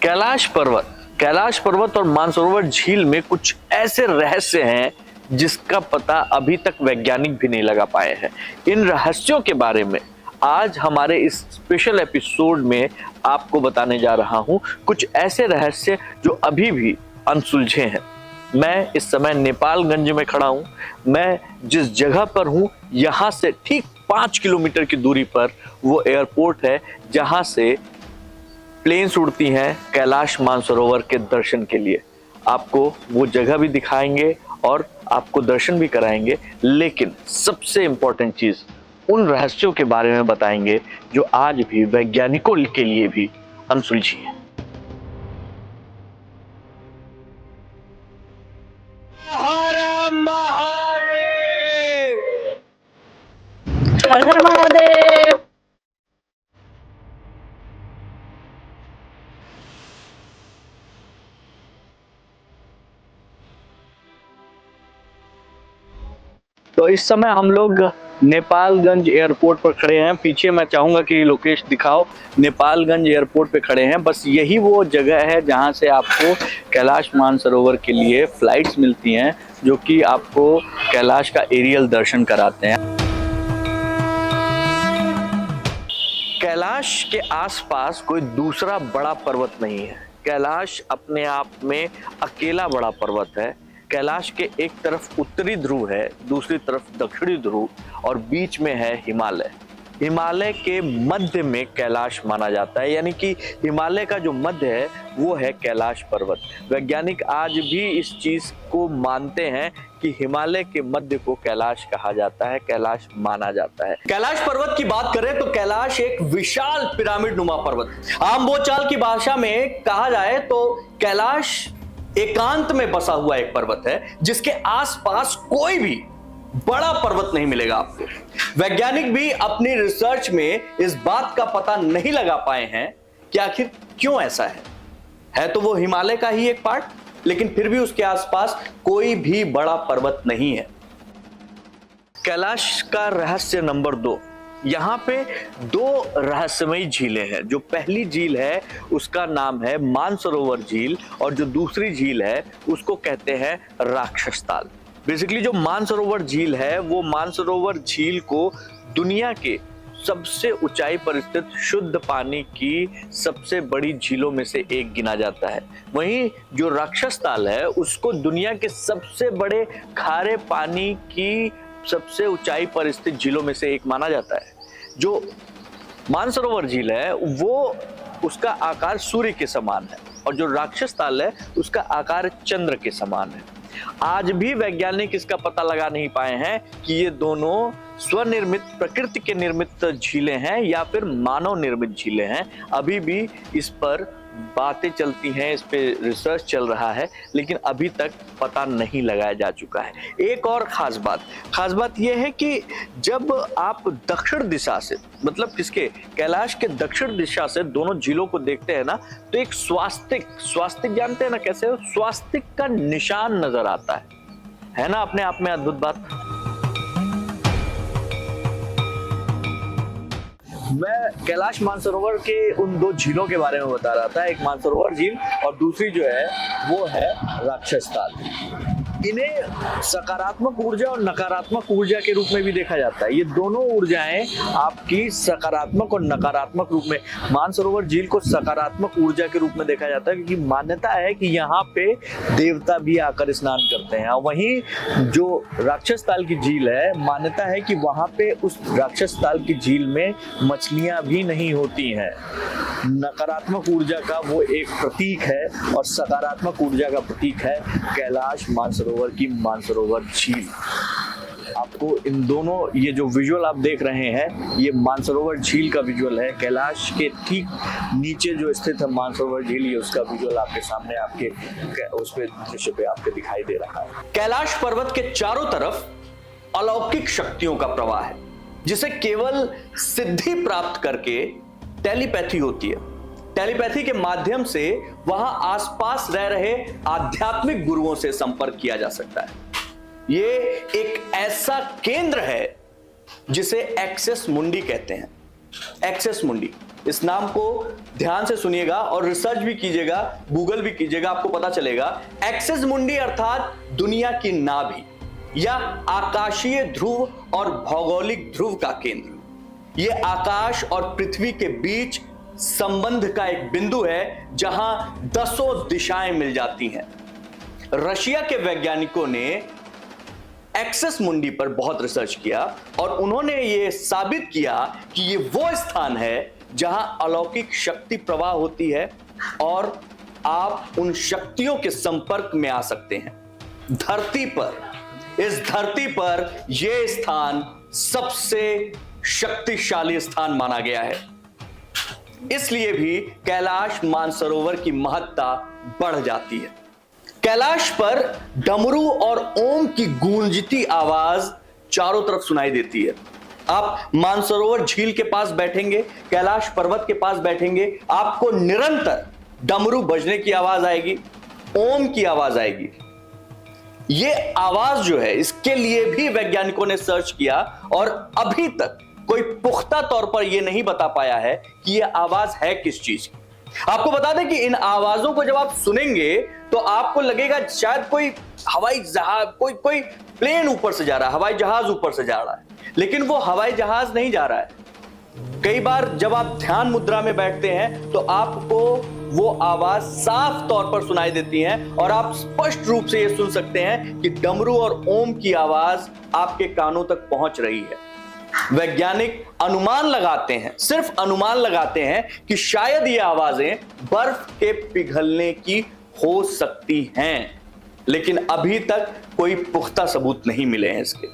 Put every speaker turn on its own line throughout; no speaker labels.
कैलाश पर्वत और मानसरोवर झील में कुछ ऐसे रहस्य हैं जिसका पता अभी तक वैज्ञानिक भी नहीं लगा पाए हैं। इन रहस्यों के बारे में आज हमारे इस स्पेशल एपिसोड में आपको बताने जा रहा हूं। कुछ ऐसे रहस्य जो अभी भी अनसुलझे हैं। मैं इस समय नेपालगंज में खड़ा हूं। मैं जिस जगह पर हूं यहां से ठीक 5 किलोमीटर की दूरी पर वो एयरपोर्ट है जहां से प्लेन्स उड़ती हैं कैलाश मानसरोवर के दर्शन के लिए। आपको वो जगह भी दिखाएंगे और आपको दर्शन भी कराएंगे, लेकिन सबसे इंपॉर्टेंट चीज उन रहस्यों के बारे में बताएंगे जो आज भी वैज्ञानिकों के लिए भी अनसुलझी है। हर महादेव। तो इस समय हम लोग नेपालगंज एयरपोर्ट पर खड़े हैं। पीछे मैं चाहूंगा कि लोकेश दिखाओ। नेपालगंज एयरपोर्ट पे खड़े हैं। बस यही वो जगह है जहां से आपको कैलाश मानसरोवर के लिए फ्लाइट्स मिलती हैं जो कि आपको कैलाश का एरियल दर्शन कराते हैं। कैलाश के आसपास कोई दूसरा बड़ा पर्वत नहीं है। कैलाश अपने आप में अकेला बड़ा पर्वत है। कैलाश के एक तरफ उत्तरी ध्रुव है, दूसरी तरफ दक्षिणी ध्रुव और बीच में है हिमालय। हिमालय के मध्य में कैलाश माना जाता है, यानी कि हिमालय का जो मध्य है वो है कैलाश पर्वत। वैज्ञानिक आज भी इस चीज को मानते हैं कि हिमालय के मध्य को कैलाश कहा जाता है, कैलाश माना जाता है। कैलाश पर्वत की बात करें तो कैलाश एक विशाल पिरामिड नुमा पर्वत। आम बोलचाल की भाषा में कहा जाए तो कैलाश एकांत में बसा हुआ एक पर्वत है जिसके आसपास कोई भी बड़ा पर्वत नहीं मिलेगा आपको। वैज्ञानिक भी अपनी रिसर्च में इस बात का पता नहीं लगा पाए हैं कि आखिर क्यों ऐसा है तो वो हिमालय का ही एक पार्ट, लेकिन फिर भी उसके आसपास कोई भी बड़ा पर्वत नहीं है। कैलाश का रहस्य नंबर 2। यहाँ पे 2 रहस्यमयी झीलें हैं। जो पहली झील है उसका नाम है मानसरोवर झील और जो दूसरी झील है उसको कहते हैं राक्षस ताल। बेसिकली जो मानसरोवर झील है वो मानसरोवर झील को दुनिया के सबसे ऊंचाई पर स्थित शुद्ध पानी की सबसे बड़ी झीलों में से एक गिना जाता है। वहीं जो राक्षस ताल है उसको दुनिया के सबसे बड़े खारे पानी की सबसे ऊंचाई पर स्थित झीलों में से एक माना जाता है। जो मानसरोवर झील है वो उसका आकार सूर्य के समान है और जो राक्षस ताल है उसका आकार चंद्र के समान है। आज भी वैज्ञानिक इसका पता लगा नहीं पाए हैं कि ये दोनों स्वनिर्मित प्रकृति के निर्मित झीलें हैं या फिर मानव निर्मित झीलें हैं। अभी भी इस पर बातें चलती हैं, इस पे रिसर्च चल रहा है, लेकिन अभी तक पता नहीं लगाया जा चुका है। एक और खास बात यह है कि जब आप दक्षिण दिशा से, मतलब किसके, कैलाश के दक्षिण दिशा से दोनों झीलों को देखते हैं ना तो एक स्वास्तिक जानते हैं ना कैसे, स्वास्तिक का निशान नजर आता है ना अपने आप में अद्भुत बात। मैं कैलाश मानसरोवर के उन 2 झीलों के बारे में बता रहा था। एक मानसरोवर झील और दूसरी जो है वो है राक्षस ताल। इन्हें सकारात्मक ऊर्जा और नकारात्मक ऊर्जा के रूप में भी देखा जाता है। ये दोनों ऊर्जाएं आपकी सकारात्मक और नकारात्मक रूप में, मानसरोवर झील को सकारात्मक ऊर्जा के रूप में देखा जाता है क्योंकि मान्यता है कि यहाँ पे देवता भी आकर स्नान करते हैं। वहीं जो राक्षस ताल की झील है, मान्यता है कि वहां पे उस राक्षस ताल की झील में मछलियां भी नहीं होती हैं। नकारात्मक ऊर्जा का वो एक प्रतीक है और सकारात्मक ऊर्जा का प्रतीक है कैलाश मानसरोवर की मानसरोवर झील। आपको इन दोनों, ये जो विजुअल आप देख रहे हैं ये मानसरोवर झील का विजुअल है। कैलाश के ठीक नीचे जो स्थित है मानसरोवर झील, ये उसका विजुअल आपके सामने, आपके उस पे दृश्य पे आपके दिखाई दे रहा है। कैलाश पर्वत के चारों तरफ अलौकिक शक्तियों का प्रवाह है जिसे केवल सिद्धि प्राप्त करके टेलीपैथी होती है। टेलीपैथी के माध्यम से वहां आसपास रह रहे आध्यात्मिक गुरुओं से संपर्क किया जा सकता है। ये एक ऐसा केंद्र है जिसे एक्सेस मुंडी कहते हैं। एक्सेस मुंडी इस नाम को ध्यान से सुनिएगा और रिसर्च भी कीजिएगा, गूगल भी कीजिएगा, आपको पता चलेगा। एक्सिस मुंडी अर्थात दुनिया की नाभि या आकाशीय ध्रुव और भौगोलिक ध्रुव का केंद्र। यह आकाश और पृथ्वी के बीच संबंध का एक बिंदु है जहां दसों दिशाएं मिल जाती हैं। रशिया के वैज्ञानिकों ने एक्सिस मुंडी पर बहुत रिसर्च किया और उन्होंने यह साबित किया कि यह वो स्थान है जहां अलौकिक शक्ति प्रवाह होती है और आप उन शक्तियों के संपर्क में आ सकते हैं। धरती पर, इस धरती पर यह स्थान सबसे शक्तिशाली स्थान माना गया है। इसलिए भी कैलाश मानसरोवर की महत्ता बढ़ जाती है। कैलाश पर डमरू और ओम की गूंजती आवाज चारों तरफ सुनाई देती है। आप मानसरोवर झील के पास बैठेंगे, कैलाश पर्वत के पास बैठेंगे, आपको निरंतर डमरू बजने की आवाज आएगी, ओम की आवाज आएगी। यह आवाज जो है, इसके लिए भी वैज्ञानिकों ने सर्च किया और अभी तक कोई पुख्ता तौर पर यह नहीं बता पाया है कि यह आवाज है किस चीज की। आपको बता दें कि इन आवाजों को जब आप सुनेंगे तो आपको लगेगा शायद कोई हवाई जहाज, कोई प्लेन ऊपर से जा रहा है, हवाई जहाज ऊपर से जा रहा है, लेकिन वो हवाई जहाज नहीं जा रहा है। कई बार जब आप ध्यान मुद्रा में बैठते हैं तो आपको वो आवाज साफ तौर पर सुनाई देती है और आप स्पष्ट रूप से ये सुन सकते हैं कि डमरू और ओम की आवाज आपके कानों तक पहुंच रही है। वैज्ञानिक अनुमान लगाते हैं, सिर्फ अनुमान लगाते हैं कि शायद ये आवाजें बर्फ के पिघलने की हो सकती हैं, लेकिन अभी तक कोई पुख्ता सबूत नहीं मिले हैं इसके।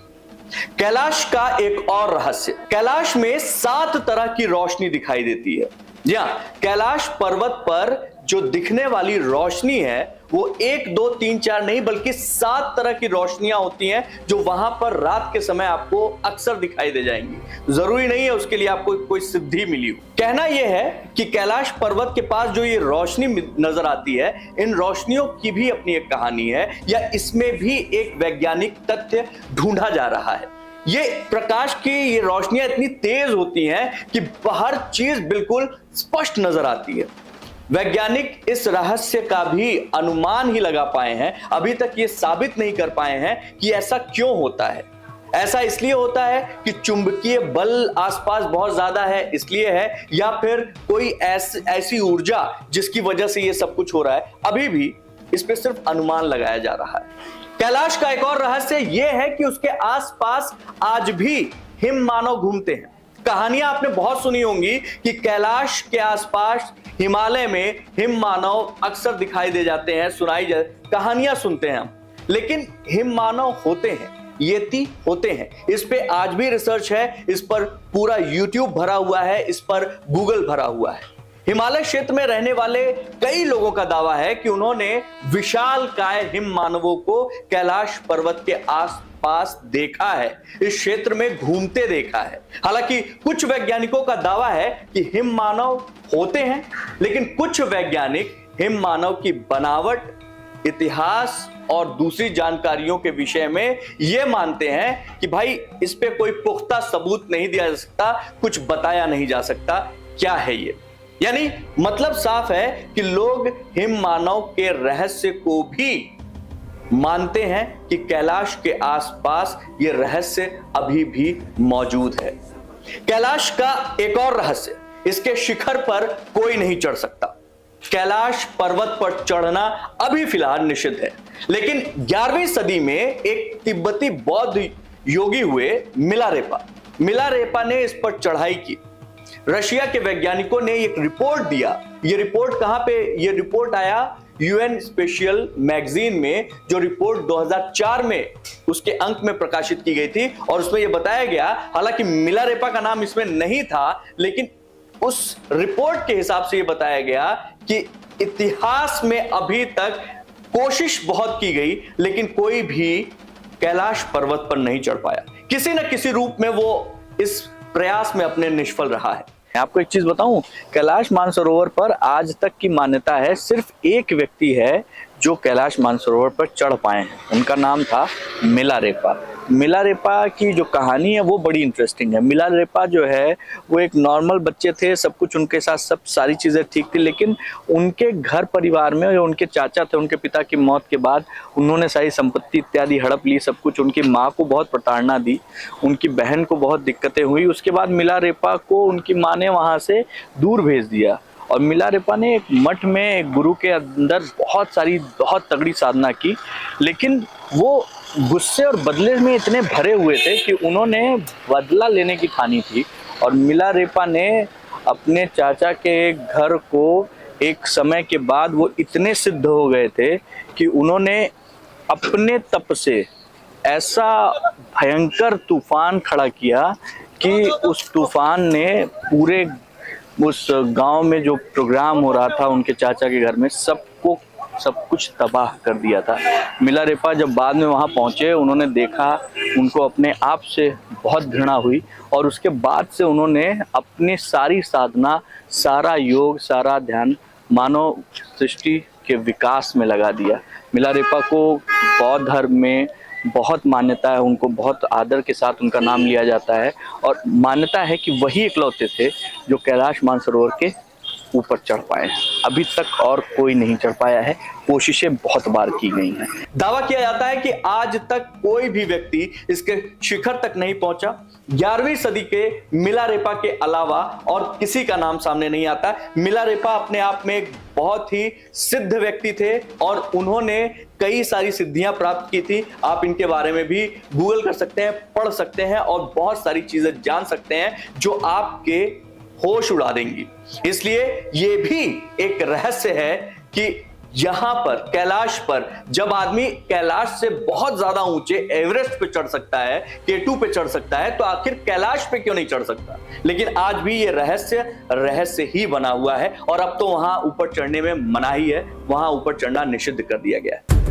कैलाश का एक और रहस्य, कैलाश में 7 तरह की रोशनी दिखाई देती है। जी हां, कैलाश पर्वत पर जो दिखने वाली रोशनी है वो 1, 2, 3, 4 नहीं बल्कि 7 तरह की रोशनियां होती हैं जो वहां पर रात के समय आपको अक्सर दिखाई दे जाएंगी। जरूरी नहीं है उसके लिए आपको कोई सिद्धि मिली हो। कहना यह है कि कैलाश पर्वत के पास जो ये रोशनी नजर आती है, इन रोशनियों की भी अपनी एक कहानी है या इसमें भी एक वैज्ञानिक तथ्य ढूंढा जा रहा है। ये प्रकाश की ये रोशनियां इतनी तेज होती हैं कि हर चीज बिल्कुल स्पष्ट नजर आती है। वैज्ञानिक इस रहस्य का भी अनुमान ही लगा पाए हैं, अभी तक ये साबित नहीं कर पाए हैं कि ऐसा क्यों होता है। ऐसा इसलिए होता है कि चुंबकीय बल आसपास बहुत ज्यादा है इसलिए है, या फिर कोई ऐसी ऊर्जा जिसकी वजह से ये सब कुछ हो रहा है। अभी भी इस पे सिर्फ अनुमान लगाया जा रहा है। कैलाश का एक और रहस्य यह है कि उसके आसपास आज भी हिम मानव घूमते हैं। कहानियां आपने बहुत सुनी होंगी कि कैलाश के आसपास हिमालय में हिम मानव अक्सर दिखाई दे जाते हैं, कहानियां सुनते हैं हम, लेकिन हिम मानव होते हैं, येती होते हैं। इस पे आज भी रिसर्च है, इस पर पूरा YouTube भरा हुआ है, इस पर गूगल भरा हुआ है। हिमालय क्षेत्र में रहने वाले कई लोगों का दावा है कि उन्होंने विशालकाय हिम मानवों को कैलाश पर्वत के आसपास देखा है, इस क्षेत्र में घूमते देखा है। हालांकि कुछ वैज्ञानिकों का दावा है कि हिम मानव होते हैं, लेकिन कुछ वैज्ञानिक हिम मानव की बनावट, इतिहास और दूसरी जानकारियों के विषय में यह मानते हैं कि भाई इस पे कोई पुख्ता सबूत नहीं दिया जा सकता, कुछ बताया नहीं जा सकता क्या है ये। यानी मतलब साफ है कि लोग हिम मानव के रहस्य को भी मानते हैं कि कैलाश के आसपास ये रहस्य अभी भी मौजूद है। कैलाश का एक और रहस्य, इसके शिखर पर कोई नहीं चढ़ सकता। कैलाश पर्वत पर चढ़ना अभी फिलहाल निषिद्ध है, लेकिन 11वीं सदी में एक तिब्बती बौद्ध योगी हुए मिलारेपा ने इस पर चढ़ाई की। रशिया के वैज्ञानिकों ने एक रिपोर्ट दिया। ये रिपोर्ट कहां पे, ये रिपोर्ट आया यूएन स्पेशल मैगजीन में, जो रिपोर्ट 2004 में उसके अंक में प्रकाशित की गई थी और उसमें यह बताया गया, हालांकि मिलारेपा का नाम इसमें नहीं था, लेकिन उस रिपोर्ट के हिसाब से यह बताया गया कि इतिहास में अभी तक कोशिश बहुत की गई लेकिन कोई भी कैलाश पर्वत पर नहीं चढ़ पाया। किसी न किसी रूप में वो इस प्रयास में अपने निष्फल रहा है। आपको एक चीज बताऊं, कैलाश मानसरोवर पर आज तक की मान्यता है, सिर्फ एक व्यक्ति है जो कैलाश मानसरोवर पर चढ़ पाए हैं, उनका नाम था मिलारेपा। मिलारेपा की जो कहानी है वो बड़ी इंटरेस्टिंग है। मिलारेपा जो है वो एक नॉर्मल बच्चे थे, सब कुछ उनके साथ सब सारी चीज़ें ठीक थी, लेकिन उनके घर परिवार में जो उनके चाचा थे, उनके पिता की मौत के बाद उन्होंने सारी संपत्ति इत्यादि हड़प ली, सब कुछ। उनकी माँ को बहुत प्रताड़ना दी, उनकी बहन को बहुत दिक्कतें हुई। उसके बाद मिलारेपा को उनकी माँ ने वहाँ से दूर भेज दिया और मिलारेपा ने एक मठ में एक गुरु के अंदर बहुत तगड़ी साधना की, लेकिन वो गुस्से और बदले में इतने भरे हुए थे कि उन्होंने बदला लेने की ठानी थी। और मिलारेपा ने अपने चाचा के घर को एक समय के बाद वो इतने सिद्ध हो गए थे कि उन्होंने अपने तप से ऐसा भयंकर तूफान खड़ा किया कि उस तूफान ने पूरे उस गांव में जो प्रोग्राम हो रहा था उनके चाचा के घर में सब कुछ तबाह कर दिया था। मिलारेपा जब बाद में वहां पहुंचे, उन्होंने देखा, उनको अपने आप से बहुत घृणा हुई और उसके बाद से उन्होंने अपनी सारी साधना, सारा योग, सारा ध्यान मानव सृष्टि के विकास में लगा दिया। मिलारेपा को बौद्ध धर्म में बहुत मान्यता है, उनको बहुत आदर के साथ उनका नाम लिया जाता है और मान्यता है कि वही इकलौते थे जो कैलाश मानसरोवर के ऊपर चढ़ पाए हैं। अभी तक और कोई नहीं चढ़ पाया है, कोशिशें बहुत बार की गई हैं। दावा किया जाता है कि आज तक कोई भी व्यक्ति इसके शिखर तक नहीं पहुंचा। 11वीं सदी के मिलारेपा के अलावा और किसी का नाम सामने नहीं आता। मिलारेपा अपने आप में एक बहुत ही सिद्ध व्यक्ति थे और उन्होंने कई सारी सिद्धियां प्राप्त की थी। आप इनके बारे में भी गूगल कर सकते हैं, पढ़ सकते हैं और बहुत सारी चीजें जान सकते हैं जो आपके होश उड़ा देंगी। इसलिए ये भी एक रहस्य है कि यहां पर कैलाश पर जब आदमी कैलाश से बहुत ज्यादा ऊंचे एवरेस्ट पे चढ़ सकता है, K2 पे चढ़ सकता है, तो आखिर कैलाश पे क्यों नहीं चढ़ सकता। लेकिन आज भी ये रहस्य ही बना हुआ है और अब तो वहां ऊपर चढ़ने में मनाही है, वहां ऊपर चढ़ना निषिद्ध कर दिया गया है।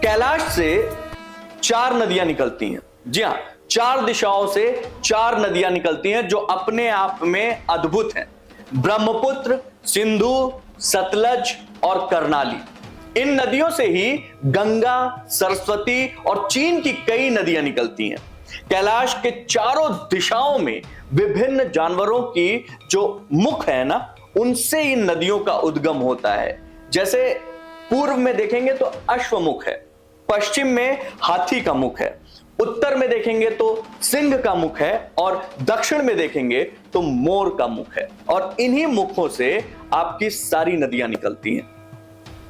कैलाश से 4 नदियां निकलती हैं। जी हां, 4 दिशाओं से 4 नदियां निकलती हैं जो अपने आप में अद्भुत हैं। ब्रह्मपुत्र, सिंधु, सतलज और कर्णाली। इन नदियों से ही गंगा, सरस्वती और चीन की कई नदियां निकलती हैं। कैलाश के चारों दिशाओं में विभिन्न जानवरों की जो मुख है ना, उनसे इन नदियों का उद्गम होता है। जैसे पूर्व में देखेंगे तो अश्वमुख है, पश्चिम में हाथी का मुख है, उत्तर में देखेंगे तो सिंह का मुख है और दक्षिण में देखेंगे तो मोर का मुख है। और इन्हीं मुखों से आपकी सारी नदियां निकलती हैं।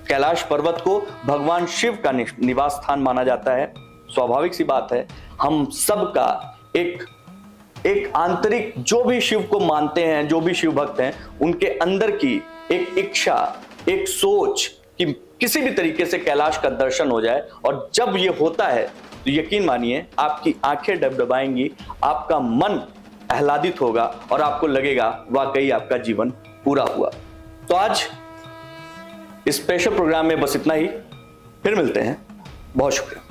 कैलाश पर्वत को भगवान शिव का निवास स्थान माना जाता है। स्वाभाविक सी बात है, हम सबका एक आंतरिक, जो भी शिव को मानते हैं, जो भी शिव भक्त हैं, उनके अंदर की एक इच्छा, एक सोच कि किसी भी तरीके से कैलाश का दर्शन हो जाए। और जब ये होता है तो यकीन मानिए आपकी आंखें डबडबाएंगी, आपका मन आह्लादित होगा और आपको लगेगा वाकई आपका जीवन पूरा हुआ। तो आज इस स्पेशल प्रोग्राम में बस इतना ही, फिर मिलते हैं। बहुत शुक्रिया।